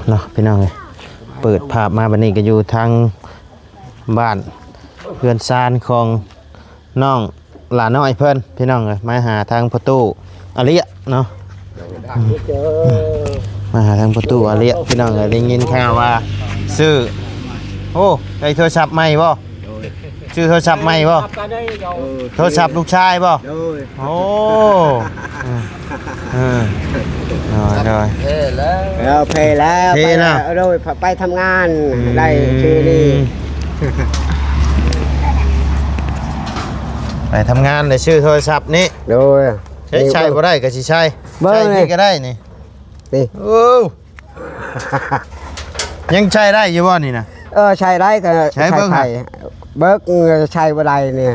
เนาะพี่น้องเลยเปิดภาพมาบัดนี้ก็อยู่ทางบ้านเพื่อนซานของน้องหลานน้อยเพิ่นพี่น้องเลยมาหาทางประตูอาเลียเนาะมาหาทางประตูอาเลียพี่น้องเลยได้ยินข่าวว่าซื้อโอ้ได้โทรศัพท์ใหม่บ่ชื่อโทรศัพท์ใหม่บ่โทรศัพท์ลูกชายบ่โอ้rồi phê lá phê nào rồi phải bay thăm ngàn đây chưa đi ไปทำงานได้ชื่อโทรศัพท์นี้โดยใช้บ่ได้ก็สิใช้ใช้นี่ก็ได้นี่นี่โอ้ยังใช้ได้อยู่บ่นี่นะใช้ได้ก็ใช้เบิ่งเบิกใช้บ่ได้นี่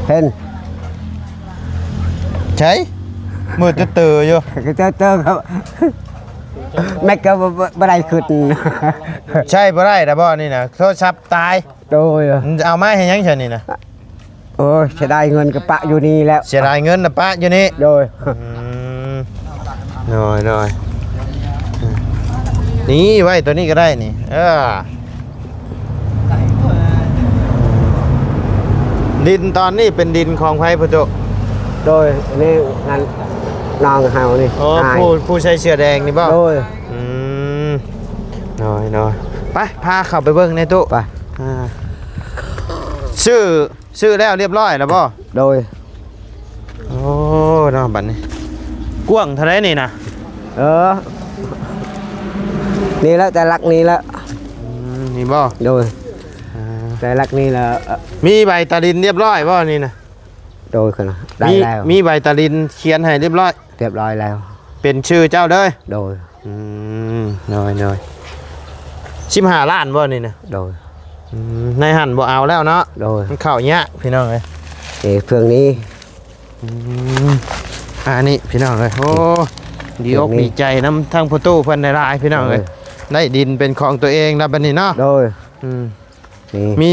เห็นใช้มือตื่นอยู่ตื่นครับแม็กก็บ่ได้ขึ้นใช่บ่ได้แต่บ่นี่นะโทรศัพท์ตายโดยเอาไม้ให้ยังฉันนี่นะโอ้เสียดายเงินกับปะอยู่นี่แล้วเสียดายเงินนะปะอยู่นี่โดยนี่ไว้ตัวนี้ก็ได้นี่ดินตอนนี้เป็นดินของไผ่พุทธโดยนี่งานนองเฮานี่ผู้ใช้เสื้อแดงนี่บ่โดยน้อยไปพาเข้าไปเบิ่งในตู้ไปชื่อแล้วเรียบร้อยแล้วบ่โดยโอ้เนาะบัดนี้กว้างเท่าไหร่นี่นะนี่แล้วแต่ลักนี้แล้วนี่บ่โดยแต่ลักนี้แล้วมีใบตาดินเรียบร้อยบ่นี่นะโดยกันได้แล้วมีใบตาดินเขียนให้เรียบร้อยแล้วเป็นชื่อเจ้าเด้อโดยน้อย15 ล้านบ่นี่นะโดยในหันบ่เอาแล้วเนาะโดยมันเข้าเนี้ยพี่น้องเลยเครื่องนี้นี่พี่น้องเลยโอ้ดีอกดีใจน้ำทั้งประตูเพิ่นได้หลายพี่น้องเลยได้ดินเป็นของตัวเองแล้วบัดนี้เนาะโดยมี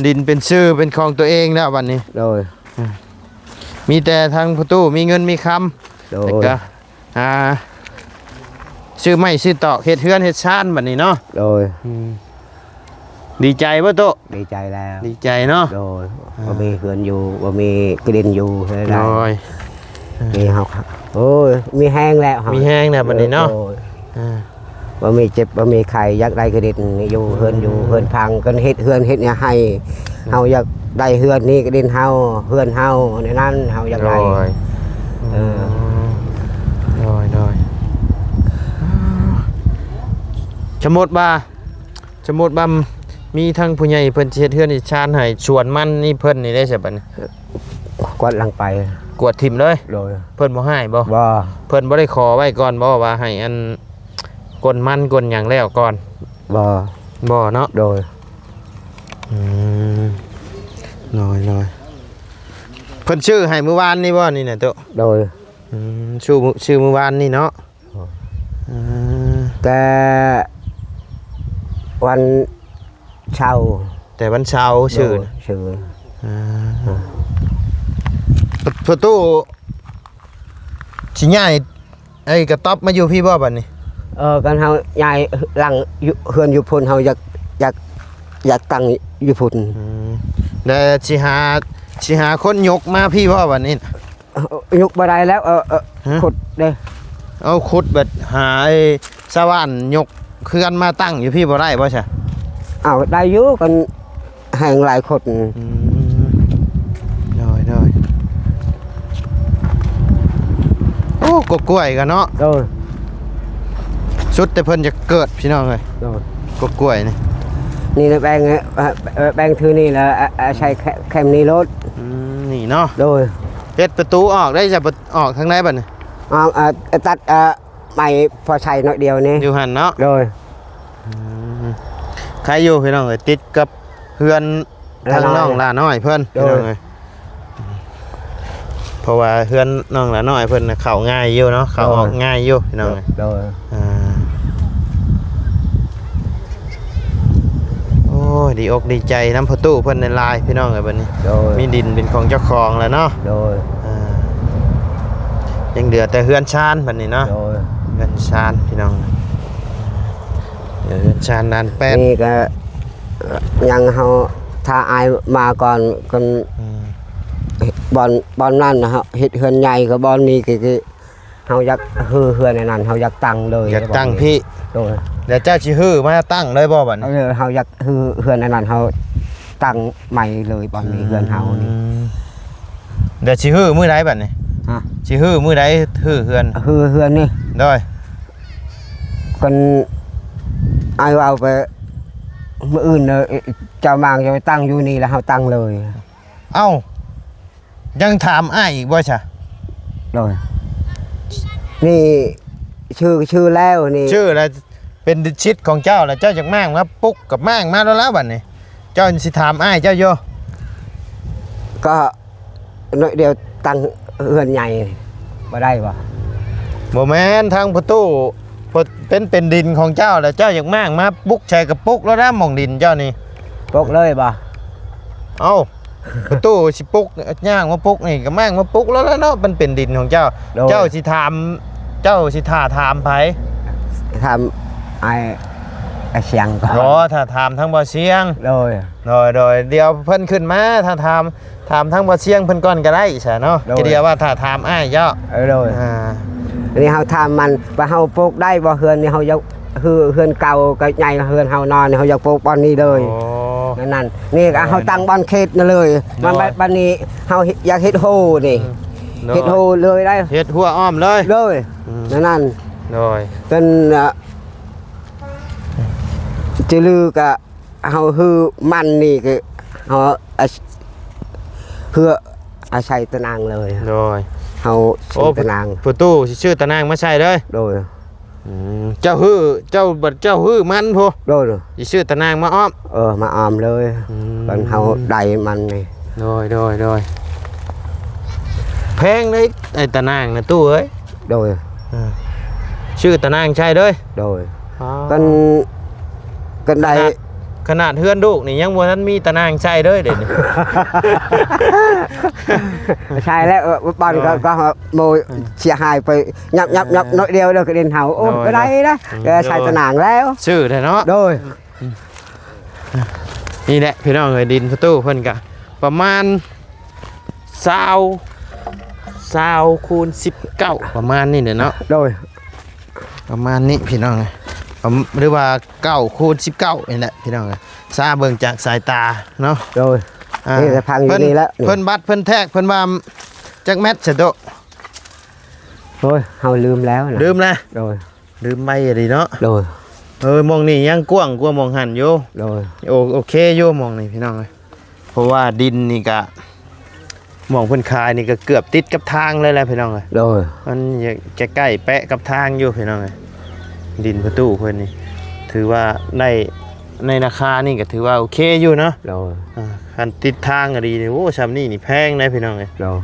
ดินเป็นชื่อเป็นของตัวเองแล้วบัดนี้โดยมีแต่ทางประตูมีเงินมีคำแต่ก็ชื่อไม่ชื่อตอกเฮ็ดเฮือนเฮ็ดชานบัดนี้เนาะโดยดีใจป่ะโตดีใจแล้วดีใจเนาะโดยว่ามีเฮือนอยู่ว่ามีกระเด็นอยู่ได้มีหอกโอ้ยมีแห้งแล้วมีแห้งเนี่ยบัดนี้เนาะว่ามีเจ็บว่ามีไข่อยากได้กระเด็นอยู่เฮือนพังกันเฮ็ดเฮือนเฮ็ดเนี่ยให้เฮาอยากได้เฮือนนี่กระเด็นเฮาเฮือนเฮาในนั้นเฮาอยากได้สมมติว่ามีทั้งผู้ใหญ่เพิ่นเฮ็ดเฮือนอีชานให้ชวนมันนี่เพิ่นนี่ได้ใช่ปะนี่กวาดหลังไปกวดทิ่มเลยโดยเพิ่นบ่ให้บ่เพิ่นบ่ได้ขอไว้ก่อนบ่ว่าให้อันกลมันกลหยังแล้วก่อนบ่เนาะโดยน้อยเพิ่นชื่อให้มื้อวานนี่บ่นี่น่ะโตโดยชื่อมื้อวานนี่เนาะแต่วันเช้าแต่วันเช้าชื่อประตูสิย้ายไอ้กระต๊อบมาอยู่พี่บ่บัดนี้กันเฮาย้ายหลังเฮือนอยู่พุ่นเฮาอยากตั้งอยู่พุ่นแล้วสิหาคนยกมาพี่บ่บัดนี้ยกบ่ได้แล้วขุดเด้เอาขุดแบบหาไอ้สว่านยกเคลื่อนมาตั้งอยู่พี่บ่ได้บ่ใช่ได้อยู่กันแห่งหลายคนน้อยโอ้กล้วยกันเนาะสุดแต่เพิ่นจะเกิดพี่น้องเลยกล้วยนี่แบงถือนี่แล้วใช้แคมนี้รถนี่เนาะโดยเฮ็ดประตูออกได้จะออกทางไหนบัดนี้ตัดใหม่พอใช้น้อยเดียวนี่อยู่หันเนาะโดยใครอยู่พี่น้องติดกับเพื่อนทางน้องลาน้อยเพื่อนพี่น้องเลยเพราะว่าเพื่อนน้องลาน้อยเพื่อนเข้าง่ายอยู่เนาะเข้าออกง่ายอยู่พี่น้องเลยโอ้ดีอกดีใจน้ำประตูเพื่อนในลายพี่น้องเลยบัดนี้มีดินเป็นของเจ้าของแล้วเนาะยังเดือดแต่เฮือนชานบัดนี้เนาะ เงินชานพี่น้องเงินชานด้านแปด นี่ก็ยังเฮาถ้าอายมาก่อนคนบอนนั่นนะฮะเฮ็ดเฮือนใหญ่กับบอนนี้คือเฮาอยากเฮือนในนั้นเฮาอยากตั้งเลย อยากตั้งพี่ โดย เดี๋ยวเจ้าสิฮื้อมาตั้งเลยบ่บัดนี้ เฮาอยากเฮือนในนั้นเฮาตั้งใหม่เลยบอนนี้เฮือนเฮานี่ เดี๋ยวสิฮื้อมื้อใดบัดนี้ ฮะ สิฮื้อมื้อใดฮื้อเฮือน เฮือนนี่ ด้อย คนอายเอาไปมื้ออื่นเนอะเจ้ามางจะไปตั้งอยู่นี่แล้วเฮาตั้งเลย เอ้ายังถามอ้ายอีกบ่ซะ โดยนี่ชื่อแล้วนี่ ชื่ออะไรเป็นชิดของเจ้าแล้วเจ้าจากแม่งมาปุ๊กกับแม่งมาแล้วบัดนี้เจ้าสิถามอ้ายเจ้าโย ก็น้อยเดียวตั้งเฮือนใหญ่บ่ได้บ่ บ่แม่นทางประตูเป็นดินของเจ้าแล้วเจ้าจากแม่งมาปุ๊กใช้กับปุ๊กแล้วนะหม่องดินเจ้านี่ ปกเลยบ่ เอ้าประตูสิปุ๊กย่างมาปุ๊กนี่กับแม่งมาปุ๊กแล้วเนาะมันเป็นดินของเจ้า เจ้าสิถามถามไผ ทำไอ้เสียงก่อน รอถ้าถามทางบ่เสียง โดย โดยเดี๋ยวเพิ่นขึ้นมาถ้าถามทางบ่เสียงเพิ่นก่อนก็ได้ใช่เนาะก็เดียวว่าถ้าถามอ้ายเจ้า โดยอันนี้เฮาทำมันว่าเฮาปลูกได้บ่เฮือนนี่เฮาอยากเฮือนเก่าก็ใหญ่เฮือนเฮานอนนี่เฮาอยากปลูกบ่อนนี้เลย โอ้ นั่นนี่ก็เฮาตั้งบ่อนเขตนั่นเลยมันบัดนี้เฮาอยากเฮ็ดโฮนี่เฮ็ดโฮเลยได้ เฮ็ดหัวอ้อมเลย เลยนั่น โดย เป็นจะลือก็เฮาฮือมันนี่ก็เฮาเพื่ออาศัยตะนางเลย โดย เฮาชื่อตะนาง ประตูสิชื่อตะนางมาใช่เลย โดย เจ้าฮื้อมันพอ โดย สิชื่อตะนางมาอ้อม มาออมเลยตอนเฮาได้มันนี่ โดยแพงเลยไอ้ตะนางนะตู้เอ้ย โดย ชื่อตะนางใช่เด้ย โดยกันได้ ขนาดเฮือนลูกนี่ยังบ่ทันมีตะนางใช่เด้ยเดี๋ยวนี้ ใช่แล้วบ้านก็โมเสียหายไปยับน้อยเดียวเด้อกระเด็นเฮาโอ้ก็ได้นะใช้ตะนางแล้ว ชื่อแท้เนาะ โดย นี่แหละพี่น้องเอ้ยดินประตูเพิ่นก็ประมาณ20คูณ19ประมาณนี้เนาะ โดย ประมาณนี้พี่น้องเลยหรือว่า9คูณ19นี่แหละพี่น้องเลยซาเบิ่งจากสายตาเนาะ โดยนี่จะพังอยู่นี่แล้ว เพิ่นบัดเพิ่นแทกเพิ่นว่าจักแมตรเสยโต โอ้ยเฮาลืมแล้วนะ ลืมแล้ว โดย ลืมไม่ดีเนาะ โดย มองนี่ยังกว้างกว่ามองหันอยู่ โดย โอเคอยู่มองนี่พี่น้องเลยเพราะว่าดินนี่ก็มองเพิ่นคายนี่ก็เกือบติดกับทางเลยแหละพี่น้องเลย โดย มันจะใกล้แปะกับทางอยู่พี่น้องเลยดินประตูเพิ่นนี่ถือว่าได้ในราคานี่ก็ถือว่าโอเคอยู่เนาะ โดย คันติดทางก็ดีนี่โอ้ชำนี่แพงนะพี่น้องเลย โดย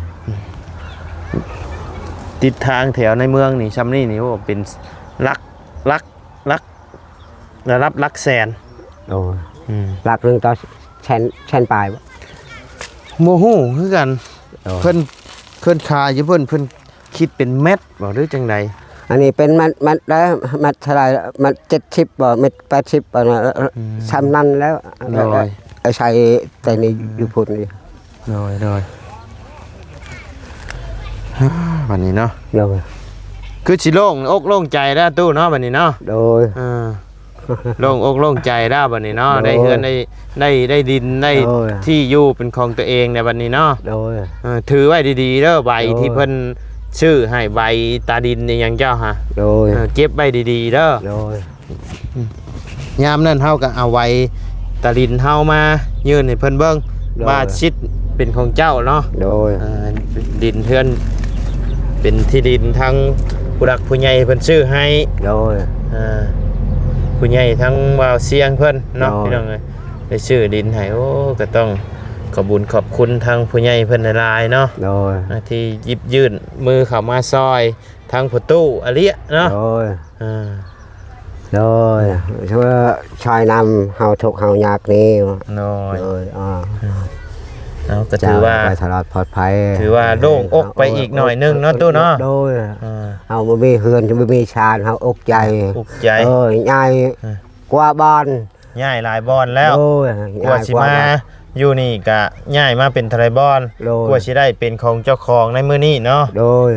ติดทางแถวในเมืองนี่ชำนี่โอ้เป็นลักระดับลักแสน โดยหลักเรื่องต่อแชนปลายบ่ โมโหคือกัน โดย เพิ่นคายอยู่เพิ่นคิดเป็นเม็ดบ่หรือจังใด อันนี้เป็นมัดแล้วมัดเท่าไหร่มัด70บ่เม็ด80บ่นะซ้ำนั้นแล้วใช้แต่นี่อยู่พุ่นนี่ โดยวันนี้เนาะ โดย คือสิโล่งอกโล่งใจแล้วตู้เนาะบัดนี้เนาะ โดย โล่งอกโล่งใจแล้วบัดนี้เนาะ โดย ได้เฮือนได้ดินได้ โดย ที่อยู่เป็นของตัวเองในบัดนี้เนาะ โดย ถือไว้ดีๆเด้อใบ โดย ที่เพิ่นชื่อให้ใบตาดินนี่ยังเจ้าฮะ โดย เก็บไว้ดีๆเด้อ โดย ยามนั้นเฮาก็เอาไว้ตาดินเฮามายื่นให้เพิ่นเบิ่งว่าชิดเป็นของเจ้าเนาะ โดย ดินเทือนเป็นที่ดินทั้งผู้รักผู้ใหญ่เพิ่นชื่อให้ โดย ผู้ใหญ่ทั้งว่าวเสียงเพิ่นเนาะ โอ้ย พี่น้องเอ้ยได้ชื่อดินให้โอ้ก็ต้องขอบคุญขอบคุณทางผู้ใหญ่เพิ่นหลายๆเนาะ โดย ที่หยิบยื่นมือเข้ามาซอยทางประตูอเลียเนาะ โดย อ่า โดยช่วยชายนำเฮาทุกข์เฮายากนี้ น้อย โดย เอาก็ถือว่า ไปตลอดปลอดภัย ถือว่าโล่งอกไปอีกหน่อยนึงเนาะตู้เนาะ โดย อ่า เอาบ่มีเฮือนจะบ่มีชานเฮาอกใจ อุกใจ ง่าย อ่า กว่าบ้าน ย้ายหลายบอนแล้ว โดย กว่าสิมาอยู่นี่ก็ย้ายมาเป็นทะเลบอน โดย กว่าสิได้เป็นของเจ้าของในมื้อนี้เนาะ โดย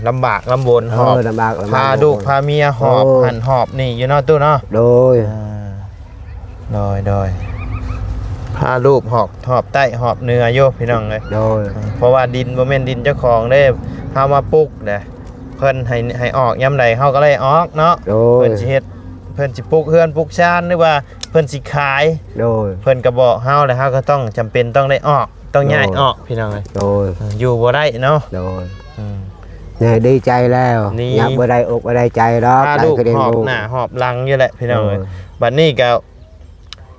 ลำบากลำบนหอบ ลำบาก พาลูกพาเมียหอบ โอ้ หันหอบนี่อยู่เนาะตู้เนาะ โดย โดยพาลูกหอบใต้หอบเหนือโยพี่น้องเลย โดย เพราะว่าดินบ่แม่นดินเจ้าของเด้เฮามาปลูกเด้เพิ่นให้ออกยามใดเฮาก็เลยออกเนาะ โดย เพิ่นสิเฮ็ดเพิ่นสิปลูกเฮือนปลูกชานหรือว่าเพิ่นสิขาย โดย เพิ่นก็บอกเฮาแล้วเฮาก็ต้องจำเป็นต้องได้ออกต้องย้ายออกพี่น้องเลย โดย อยู่บ่ได้เนาะ โดย อืม เนี่ยดีใจแล้ว นี่ อยากบ่ได้อกบ่ได้ใจดอก พา ได้ ลูก ก็ได้ หอบ ลูก หน้าหอบหลังอยู่แหละพี่น้องเลย โอ้ย บัดนี้ก็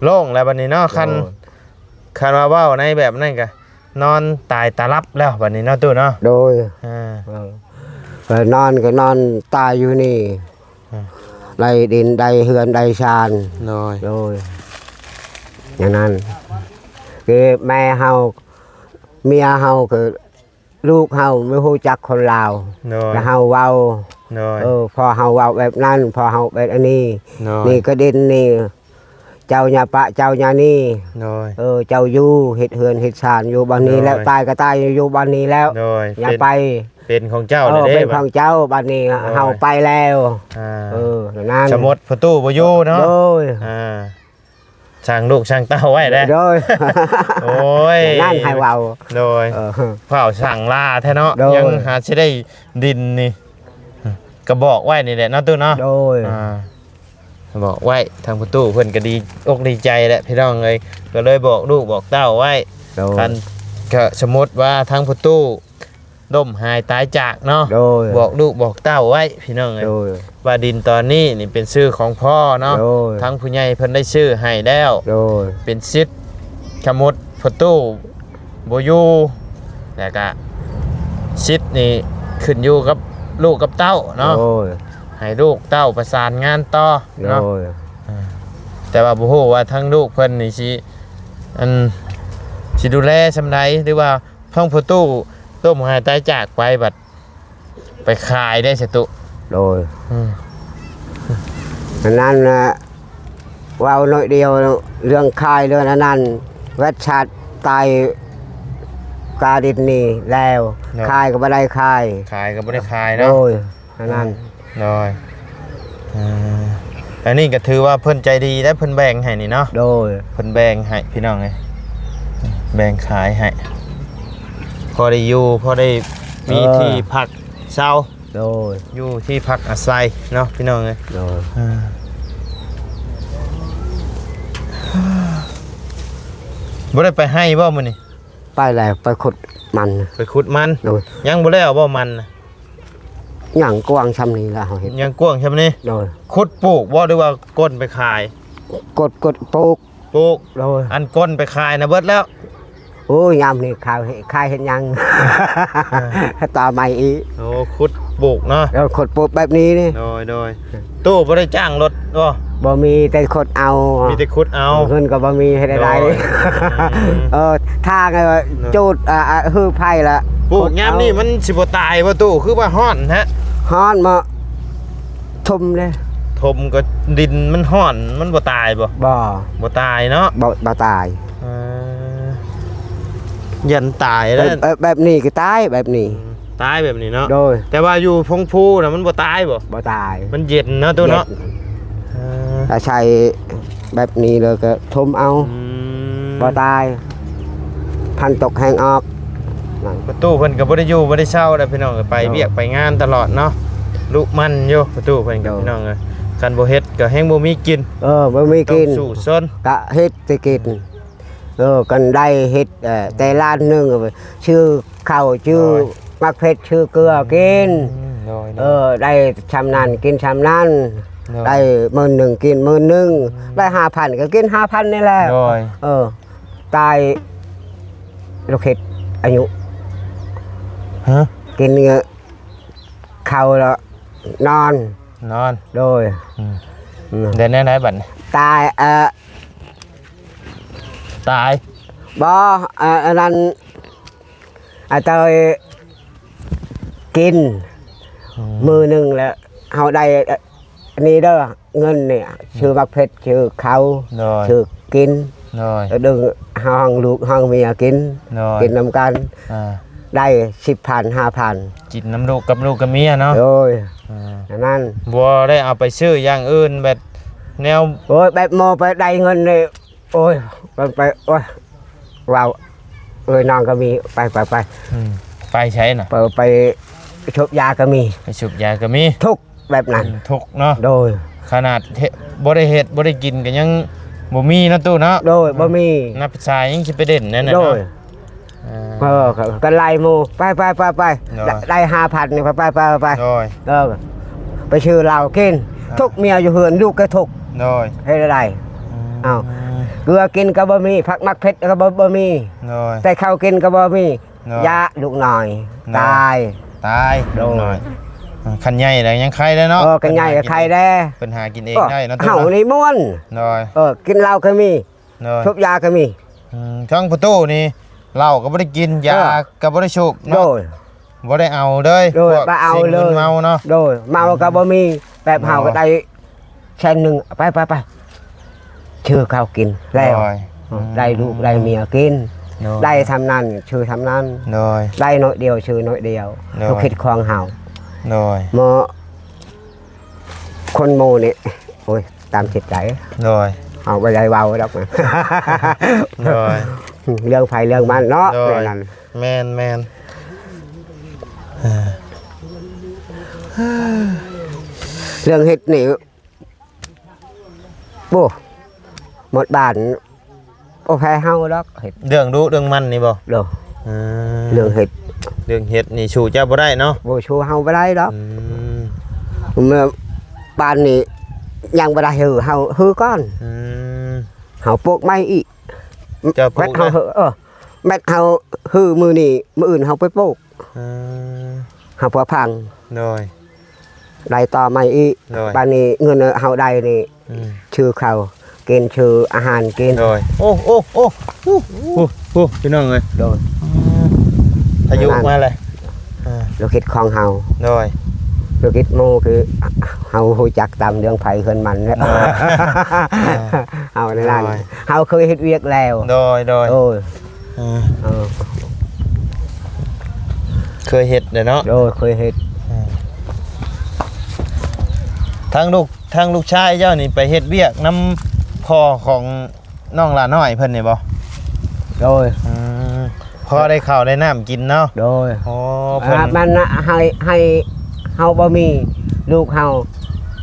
โล่งแล้วบัดนี้เนาะคัน โดย คันว่าเว้าในแบบนั้นก็นอนตายตาลับแล้วบัดนี้เนาะตู้เนาะ โดย อ่า นอนก็นอนตายอยู่นี่ อืม ไดดินไดเฮือนไดชาน โดย โดยอย่างนั้นคือแม่เฮาเมียเฮาคือลูกเฮาไม่รู้จักคนลาว โดย แล้วเฮาเว้า โดย พอเฮาเว้าแบบนั้นพอเฮาแบบอันนี้ โดย นี่ก็ดินนี่ เจ้าญาปะเจ้าญานี่ โดย เจ้าอยู่เฮ็ดเฮือนเฮ็ดชานอยู่บ้านนี้ โดย แล้วตายก็ตายอยู่บ้านนี้แล้ว โดย อย่า เป็น ไป เป็นของเจ้าเลยเด้ เป็นของเจ้าบ้านนี้ โดย เฮาไปแล้ว อ่า นั่น สมมติประตูบ่อยู่เนาะ โดย อ่าช่างลูกช่างเต้าไว้ได้ โดย โอ้ย นั่นให้เว้า โดย เผาสั่งลาแท้เนาะ โดย ยังหาสิได้ดินนี่ก็บอกไว้นี่แหละเนาะตู้เนาะ โดย อ่าบอกไว้ทางประตูเพิ่นก็ดีอกดีใจแหละพี่น้องเอ้ยก็เลยบอกลูกบอกเต้าไว้ โดย กันก็สมมติว่าทางประตูล่มหายตายจากเนาะ โดย บอกลูกบอกเต้าไว้พี่น้องเอ้ย โดย ว่าดินตอนนี้นี่เป็นชื่อของพ่อเนาะ โดย ทั้งผู้ใหญ่เพิ่นได้ชื่อให้แล้ว โดย เป็นสิทธิ์สมมุติประตูบ่อยู่แล้วก็สิทธิ์นี่ขึ้นอยู่กับลูกกับเต้าเนาะ โดย ให้ลูกเต้าประสานงานต่อ โด เนาะ ย แต่ว่าบ่ฮู้ว่าทั้งลูกเพิ่นนี่สิสิดูแลซำใดหรือว่าห้องประตูต้มหายตายจากไปบัดไปขายได้สตุ โดย อืม นั่นนะเว้าหน่อยเดียวเรื่องคายเรื่องอันนั้นวัดชัดตายกาดินนี่แล้วคายก็บ่ได้คาย ขายก็บ่ได้ขาย โด เนาะ ยอันนั้น โดยอันนี้ก็ถือว่าเพิ่นใจดีและเพิ่นแบ่งให้นี่เนาะ โดย เพิ่นแบ่งให้พี่น้องไงแบ่งขายให้พอได้อยู่พอได้มีที่พักเช่า โดย อยู่ที่พักอาศัยเนาะพี่น้องไง โดย บ่ได้ไปให้บ่มื้อนี้ ไปแล้วไปขุดมัน ไปขุดมัน โดย ยังบ่แล้วบ่มันน่ะ หยังกว้างชำนี้ละเฮาเห็น ยังกว้างใช่มั้ยนี่ โดย ขุดปลูกบ่หรือว่าก้นไปขาย กดปลูก ปลูก โดย อันก้นไปขายนะเบิดแล้ว โอ้ยยามนี่ข้าวคายเห็นยัง ต่อใหม่อีก โอ้ขุดปลูกเนาะ แล้วขดปลูกแบบนี้นี่ โดยตู้บ่ได้จ้างรถบ่ บ่มีแต่ขดเอา มีแต่ขุดเอา เงินก็บ่มีให้ได้ โดย ทางไงว่าจูดฮือไผ่ละ ปลูกยามนี่มันสิบ่ตายบ่ตู้คือว่าฮ้อนฮะ ฮ้อนมาทุ่มเลย ถมก็ดินมันฮ้อนมันบ่ตายบ่ บ่ บ่ตายเนาะ บ่ตาย ยันตายแล้ว แบบนี้ก็ตายแบบนี้ ตายแบบนี้เนาะ โดย แต่ว่าอยู่พงพูน่ะมันบ่ตายบ่ บ่ตาย มันเย็นเนาะตู้เนาะ ถ้าใช้แบบนี้เลยก็ทุ่มเอาบ่ตายพันตกแหงออกนั่น ประตูเพิ่นก็บ่ได้อยู่บ่ได้เช่าแล้วพี่น้องเอ้ยไปเวียกไปงานตลอดเนาะลูกมันอยู่ประตูเพิ่นก็พี่น้องเอ้ยคันบ่เฮ็ดก็แฮงบ่มีกิน บ่มี ต้อ กิ ง น สู้ซน กะเฮ็ดสิกินกันได้เฮ็ดแต่ล้านหนึงชื่อข้าวชื่อมักเผ็ดชื่อเกลือกิน โดย ได้ชำนั้นกินชำนั้นได้10,000กิน10,000ได้ 5,000 ก็กิน 5,000 นี่แหละ โดย ตายลูกเฮ็ดอายุ ฮะ กินข้าวแล้วนอน นอน โดย เดินไหนบัดนี้ ตายตาย บ่อันนั้นอาเตยกินมือหนึ่งแล้วเฮาได้อันนี้เด้อเงินเนี่ยชื่อมักเพชรชื่อเขา โดย ชื่อกิน โดย ดึงห้องลูกห้องเมียกิน โดย กินนำกัน อ่า ได้10,000 5,000 กินน้ำลูกกับเมียเนาะ โดย อ่า อันนั้น บัวได้เอาไปซื้ออย่างอื่นแบบแนว โอ้ยแบบโมไปได้เงินเลยโอ้ยไปโอ้ยว้าวน้องก็มีไป ไปใช้น่ะ ไปชบยาก็มี ไปฉุบยาก็มี ทุกแบบนั้น ทุกเนาะ โดย ขนาดบ่ได้เฮ็ดบ่ได้กินก็ยังบ่มีเนาะตู้เนาะ โดยบ่มี นับชายยังสิไปเด่นนั่นน่ะ โด เนาะ ย อ่า ก็ไล่หมูไป โดย ได้5,000นี่ไป โดย ไปชื่อเรากินทุกเมียอยู่เฮือนลูกก็ทุก โดย เฮ็ดอะไร อ้าว เกลือกินก็บ่มีผักมักเผ็ดก็บ่มี โดย แต่ข้าวกินก็บ่มี โดย ยาลูกหน่อย โดย ตาย ตาย โดย หน่อยคันใหญ่แล้วยังใครได้เนาะ กันใหญ่กับใครได้ เพิ่นหากินเองได้เนาะตู้ เฮา เนาะ นี่ม่วน โดย กินเหล้าก็มี โดย ทุบยาก็มี ทั้งประตูนี่เหล้าก็บ่ได้กินยาก็บ่ได้สูบ โด เนาะ ย บ่ได้เอาเลย โดย พวก บ่เอา สิ่ง เลย มึนเมาเนาะ โดยเมาก็บ่มีแบบเฮาก็ได้แช่นหนึงไปชื่อข้าวกินแล้ว โดย ได้ลูกได้เมียกิน โดย ได้ทำนั้นชื่อทำนั้น โดย ได้น้อยเดียวชื่อน้อยเดียว โดย ลูกคิดของเฮา โดย หมอคนโมนี่โอ้ยตามจิตใจ โดย เอาไปได้เบาดอกนะ โดย เรื่องไฟเรื่องมันเนาะ โดย นั่น แมนเรื่องเฮ็ดนี่โอ้หมดบ้านโอ้แพ้เฮาดอกเฮ็ด เรื่องดุเรื่องมันนี่บ่ เด้อ อืม เรื่องเฮ็ด เรื่องเฮ็ดนี่ชูเจ้าบ่ได้เนาะ บ่ชูเฮาบ่ได้ดอก อืม เมื่อบ้านนี่ยังบ่ได้ฮือเฮาฮือก่อน อืม เฮาปลูกไม้อีก เจ้าปลู แม็ ก ดเฮา นะ แม็ดเฮาฮือมื้อนี้มื้ออื่นเฮาไปปลูก อืม เฮาพอพัง โดย ได้ต่อไม้อีก โดย บ้านนี้เงินเฮาได้นี่ อืม ชื่อเขากินชื่ออาหารกิน โดยโอ้พี่น้องเอ้ย โดย พายุมาเลย เราคิดของเฮา โดย เราคิดโมคือเฮาฮู้จักตามเรื่องไผเพิ่นมันแล้ว เฮาในนั้นเฮาเคยเฮ็ดเวียกแล้ว โดย โอ้ย อืม เออ เคยเฮ็ดเด้อเนาะ โดยเคยเฮ็ด ทางลูกชายเจ้านี่ไปเฮ็ดเวียกน้ำพ่อของน้องหลาน้อยเพิ่นนี่บ่ โดย พอได้ข้าวได้น้ำกินเนาะ โดย อ๋อเพิ่น มันน่ะให้เฮาบ่มีลูกเฮา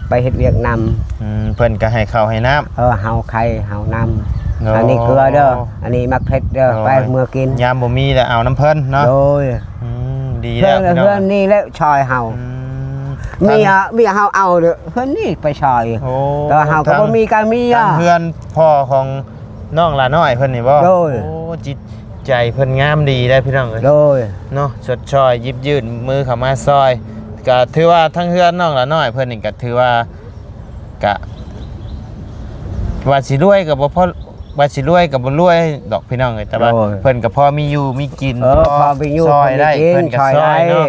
ไปเฮ็ดเวียกนำ เพิ่นก็ให้ข้าวให้น้ำ เฮาไข่เฮานำ โอ้ อันนี้เกลือเด้ออันนี้มักเผ็ดเด้อ โอ้ย ไปเมื่อกิน ยามบ่มีแล้วเอาน้ำเพิ่นเนาะ โดย ดี เพื่ แล้ อ วน พี่น้อง เพื่อนนี่แล้วชอยเฮา เมียเฮาเอาเด้อเพิ่นนี่ไปชอย โอ้ แต่ว่าเฮาก็บ่มีการมี ทางเพื่อนพ่อของน้องหลาน้อยเพิ่นนี่บ่ โดย โอ้จิตใจเพิ่นงามดีได้พี่น้องเอ้ย โดย เนาะชดชอยยิบยื่นมือเข้ามาซอยก็ถือว่าทั้งเฮือนน้องหลาน้อยเพิ่นนี่ก็ถือว่ากะว่าสิรวยก็บ่พอว่าสิรวยก็บ่รวยดอกพี่น้องเอ้ยแต่ว่าเพิ่นก็พอมีอยู่มีกิน พอไปอยู่ ซอยได้ กิ เพิ่นก็ ชอย ซอย ได้ เนาะ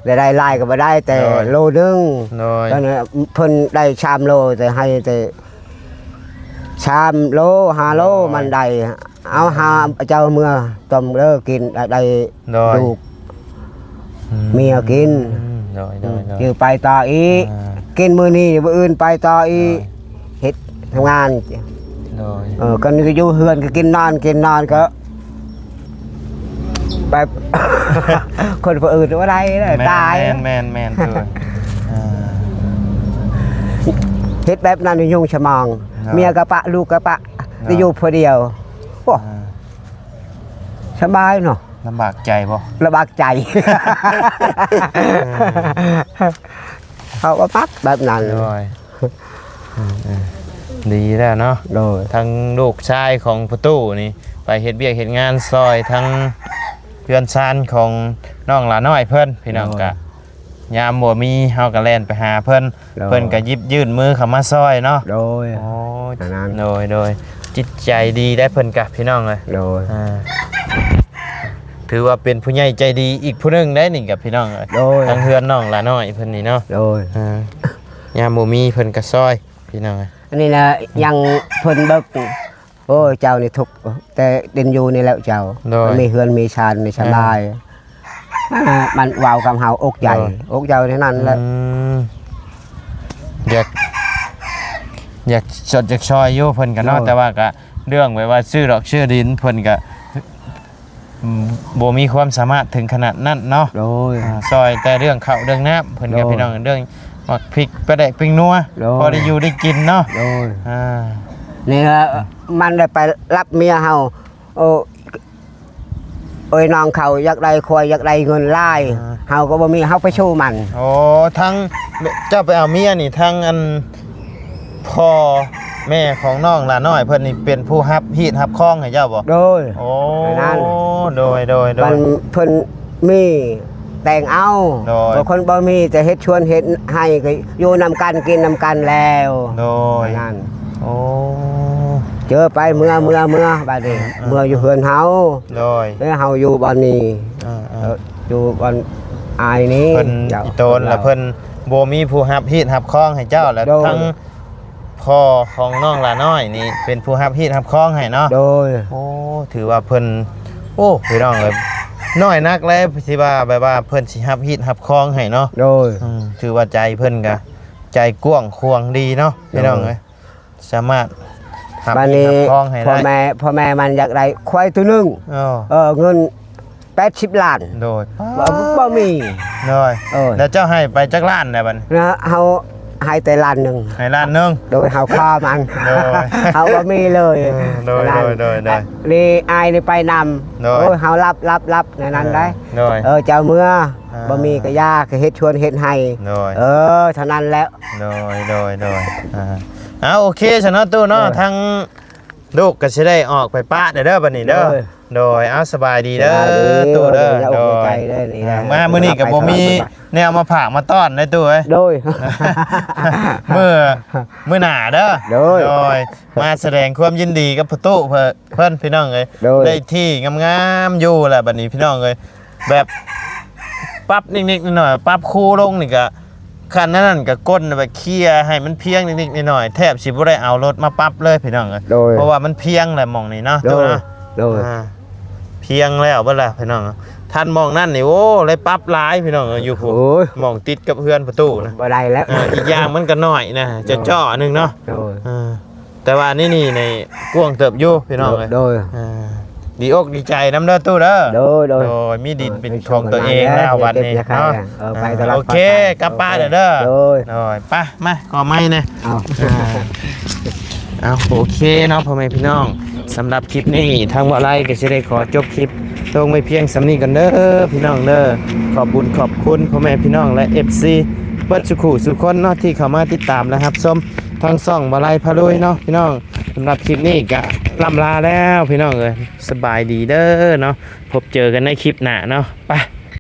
ได้ได้ลายก็บ่ได้แต่ โดย โลนึง โดย ตอนนั้นเพิ่นได้ชามโลแต่ให้แต่ชามโล5โลมันได้เอาหาเจ้าเมื่อต้มเด้อกินได้ โดย ลูก เมียกิน โดยโดยโดย อยู่ไปต่ออีก อ่า กินมื้อนี้มื้ออื่นไปต่ออีกเฮ็ดทำงาน โดย ก็นี่ก็อยู่เฮือนก็กินนอนก็แบบ คนผู้อื่นว่าไรเลยตาย แม่นเด้ออ่า เฮ็ดแบบนั้นยุ่งชะมอง ครับ เมียกะปะลูกกะปะจะอยู่ผู้เดียวโอ้ อ่า สบายเนาะ ลำบากใจบ่ ระบากใจเขาก็ปักแบบนั้น โดยดีแล้วเนาะ โดย ทั้งลูกชายของประตูนี่ไปเฮ็ดเวียกเฮ็ดงานซอยทั้งเพื่อนซานของน้องหลาน้อยเพิ่นพี่น้องกะยามบ่มีเฮาก็แล่นไปหาเพิ่นเพิ่นก็หยิบยื่นมือเข้ามาซอยเนาะ โดย โอ้ อันนั้น โดย จิตใจดีได้เพิ่นกะพี่น้องเลย โดย ถือว่าเป็นผู้ใหญ่ใจดีอีกผู้หนึงได้นี่กับพี่น้องเลย โดย ทางเฮือนน้องหลาน้อยเพิ่นนี่เนาะ โดย ยามบ่มีเพิ่นก็ซอยพี่น้องเลย อันนี้นะยังเพิ่นเบิกโอ้เจ้านี่ทุกข์แต่เดินอยู่นี่แหล้วเจ้ามันมีเฮือนมีชานมีสบายมันว้าวกับเฮาอกใหญ่อกเจ้าเท่านั้นแหละ อยากสดจากซอยอยู่เพิ่นก็เนาะแต่ว่าก็เรื่องไว้ว่าชื่อดอกชื่อดินเพิ่นก็บ่มีความสามารถถึงขนาดนั้นเนาะ โดย ซอยแต่เรื่องข้าวเรื่องน้ำเพิ่นกับ โดย พี่น้องเรื่องหมักพริกประแดกพริกนัว โดย พอได้อยู่ได้กินเนาะ โดย อ่า นี่มันได้ไปรับเมียเฮาโอ้ยน้องเขาอยากได้ควายอยากได้เงินไล่เฮาก็บ่มีเฮาไปชูมัน โอ้ทั้งเจ้าไปเอาเมียนี่ทั้งอันพ่อแม่ของน้องหลาน้อยเพิ่นนี่เป็นผู้รับฮีดรับคล้องให้เจ้าบ่ โดย โอ้ นั่น โดย มันเพิ่นมีแต่งเอา โดย บางคนบ่มีแต่เฮ็ดชวนเฮ็ดให้ก็อยู่นำกันกินนำกันแล้ว โดย นั่น โอ้ เจอไปเมื่อบัดนี้เมื่ออยู่เฮือนเฮา โดย แล้วเฮาอยู่บ่อนนี้ อ่า อยู่บ่อนอายนี้ เพิ่นอีโตนแล้วเพิ่นบ่มีผู้รับฮีดรับคล้องให้เจ้าแล้ว โดย ทั้งพ่อของน้องหลาน้อยนี่เป็นผู้รับฮีดรับคล้องให้เนาะ โดย โอ้ถือว่าเพิ่นโอ้พี่น้องเลยน้อยนักแล้วสิว่าแบบว่าเพิ่นสิรับฮีดรับคล้องให้เนาะ โดย ถือว่าใจเพิ่นก็ใจกว้างควางดีเนาะพี่น้องเอ้ยสามารถรับ บัด ฮีด นี้ รับคล้องให้ พ่อ ได้ แม่มันอยากได้ควายตัวหนึง อ๋อ เงิน80 ล้าน โดย บ่มี โดย แล้วเจ้าให้ไปจักล้านได้บัดนี้ นะเฮาให้แต่ล้านหนึง ให้ล้านหนึง โดยเฮาฆ่ามัน โดย เฮาบ่มีเลย โดย นั่น โดย นี่อายนี่ไปนำ โดย โอ้ยเฮารับในนั้นได้ โดย เจ้าเมื่อบ่มีก็ยากก็เฮ็ดชวนเฮ็ดให้ โดย เท่านั้นแล้ว โดยเอาโอเคฉันเนาะตู้เนาะ โดย ทั้งลูกก็สิได้ออกไปป้าเด้อบัดนี้เด้อ โดย โดยเอาสบายดีเด้อตู้เด้อ โด โด ย ย เด้อนี่นะ มามื้อนี้ก็บ่มีแนวมาผากมาต้อนได้ตู้เอ้ย โดย มื้อหน้าเด้อ โดย มาแสดงความยินดีกับประตูเพิ่นพี่น้องเอ้ย โดย ได้ที่งามๆอยู่แหละบัดนี้พี่น้องเอ้ยแบบปรับนิดๆหน่อยๆปรับคู่ลงนี่ก็คันนั้นก็ก้นไปเคลียร์ให้มันเพียงนิดๆหน่อยๆแทบสิบ่ได้เอารถมาปรับเลยพี่น้องเอ้ย โดย เพราะว่ามันเพียงแหละหม่องนี้เนาะ โด ตู้ ย เนาะ โดย เพียงแล้วเบ่ล่ะพี่น้องท่านมองนั่นนี่โอ้เลยปรับหลายพี่น้องอยู่พุ่น โอ้ย มองติดกับเพื่อนประตูนะ บ่ได้แล้ว อีกอย่างมันก็น้อยนะจะจ่อหนึงเนาะ โดย แต่ว่านี่ในกวางเติบอยู่พี่น้องเอ้ย โดย ดีอกดีใจน้ำเด้อตู้เด้อ โดย โดยมีดินเป็นของตัวเองแล้ววันนี้ เก็บยาคาย เนาะ ไปตลาด โอเคกลับป้านเด้อ โดย โดยไป้ามาขอไม้นะ เอา เอาโอเคเนาะพ่อแม่พี่น้องสำหรับคลิปนี้ทางบ่อไร่ก็จะได้ขอจบคลิปลงไปเพียงสำนี้กันเด้อพี่น้องเด้อขอบคุญขอบคุณพ่อแม่พี่น้องและ FC เบิดสุขุสุคนเนาะที่เข้ามาติดตามนะครับส้มทางซ่องบ่อไร่พะลุยเนาะพี่น้องสำหรับคลิปนี้ก็ล่ำลาแล้วพี่น้องเอ้ยสบายดีเด้อเนาะพบเจอกันในคลิปหน้าเนาะไป